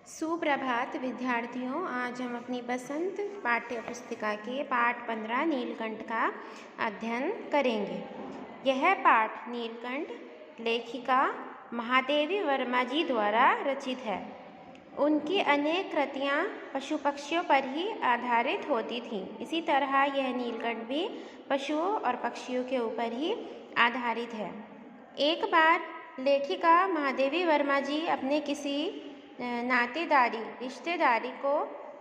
सुप्रभात विद्यार्थियों, आज हम अपनी बसंत पाठ्य पुस्तिका के पाठ 15 नीलकंठ का अध्ययन करेंगे। यह पाठ नीलकंठ लेखिका महादेवी वर्मा जी द्वारा रचित है। उनकी अनेक कृतियाँ पशु पक्षियों पर ही आधारित होती थीं। इसी तरह यह नीलकंठ भी पशुओं और पक्षियों के ऊपर ही आधारित है। एक बार लेखिका महादेवी वर्मा जी अपने किसी रिश्तेदारी को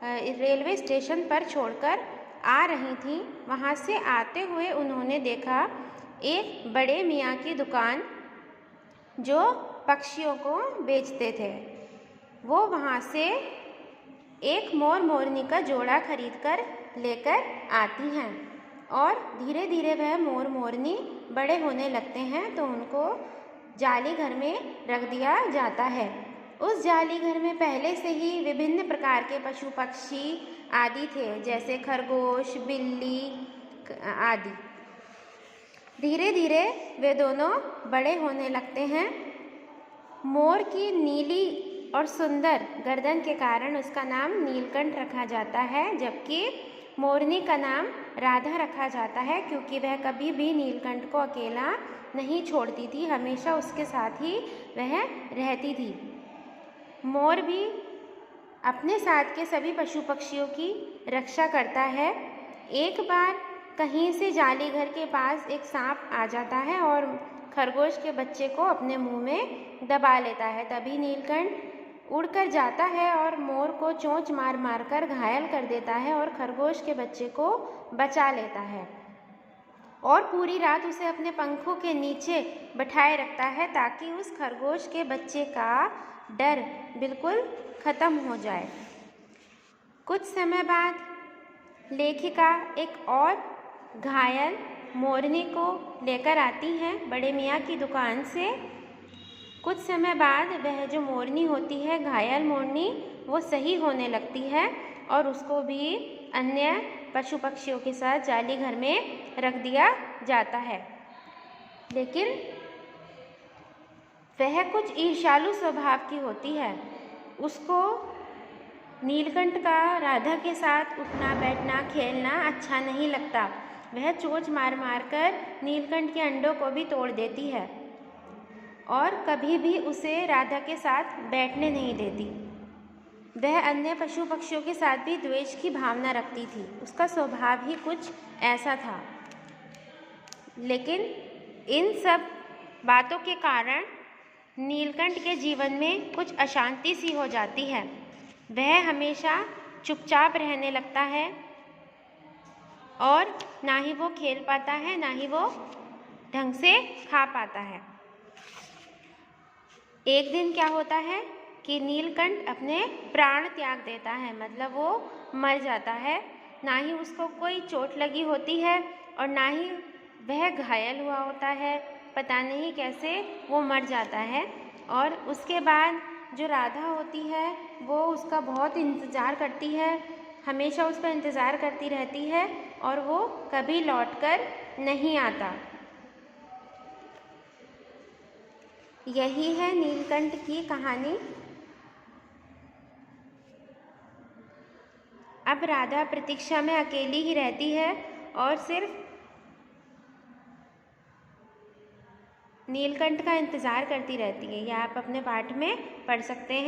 रेलवे स्टेशन पर छोड़कर आ रही थीं। वहाँ से आते हुए उन्होंने देखा एक बड़े मियाँ की दुकान जो पक्षियों को बेचते थे। वो वहाँ से एक मोर मोरनी का जोड़ा खरीदकर लेकर आती हैं और धीरे धीरे वह मोर मोरनी बड़े होने लगते हैं तो उनको जाली घर में रख दिया जाता है। उस जाली घर में पहले से ही विभिन्न प्रकार के पशु पक्षी आदि थे, जैसे खरगोश, बिल्ली आदि। धीरे धीरे वे दोनों बड़े होने लगते हैं। मोर की नीली और सुंदर गर्दन के कारण उसका नाम नीलकंठ रखा जाता है, जबकि मोरनी का नाम राधा रखा जाता है, क्योंकि वह कभी भी नीलकंठ को अकेला नहीं छोड़ती थी, हमेशा उसके साथ ही वह रहती थी। मोर भी अपने साथ के सभी पशु पक्षियों की रक्षा करता है। एक बार कहीं से जाली घर के पास एक सांप आ जाता है और खरगोश के बच्चे को अपने मुंह में दबा लेता है। तभी नीलकंठ उड़कर जाता है और मोर को चोंच मार मार कर घायल कर देता है और खरगोश के बच्चे को बचा लेता है और पूरी रात उसे अपने पंखों के नीचे बिठाए रखता है, ताकि उस खरगोश के बच्चे का डर बिल्कुल ख़त्म हो जाए। कुछ समय बाद लेखिका एक और घायल मोरनी को लेकर आती हैं बड़े मियाँ की दुकान से। कुछ समय बाद वह जो मोरनी होती है, घायल मोरनी, वो सही होने लगती है और उसको भी अन्य पशु पक्षियों के साथ जाली घर में रख दिया जाता है। लेकिन वह कुछ ईर्ष्यालु स्वभाव की होती है। उसको नीलकंठ का राधा के साथ उठना बैठना खेलना अच्छा नहीं लगता। वह चोंच मार मार कर नीलकंठ के अंडों को भी तोड़ देती है और कभी भी उसे राधा के साथ बैठने नहीं देती। वह अन्य पशु पक्षियों के साथ भी द्वेष की भावना रखती थी। उसका स्वभाव ही कुछ ऐसा था। लेकिन इन सब बातों के कारण नीलकंठ के जीवन में कुछ अशांति सी हो जाती है। वह हमेशा चुपचाप रहने लगता है और ना ही वो खेल पाता है, ना ही वो ढंग से खा पाता है। एक दिन क्या होता है कि नीलकंठ अपने प्राण त्याग देता है, मतलब वो मर जाता है। ना ही उसको कोई चोट लगी होती है और ना ही वह घायल हुआ होता है। पता नहीं कैसे वो मर जाता है। और उसके बाद जो राधा होती है वो उसका बहुत इंतज़ार करती है, हमेशा उसका इंतज़ार करती रहती है और वो कभी लौटकर नहीं आता। यही है नीलकंठ की कहानी। अब राधा प्रतीक्षा में अकेली ही रहती है और सिर्फ नीलकंठ का इंतज़ार करती रहती है। यह आप अपने पाठ में पढ़ सकते हैं।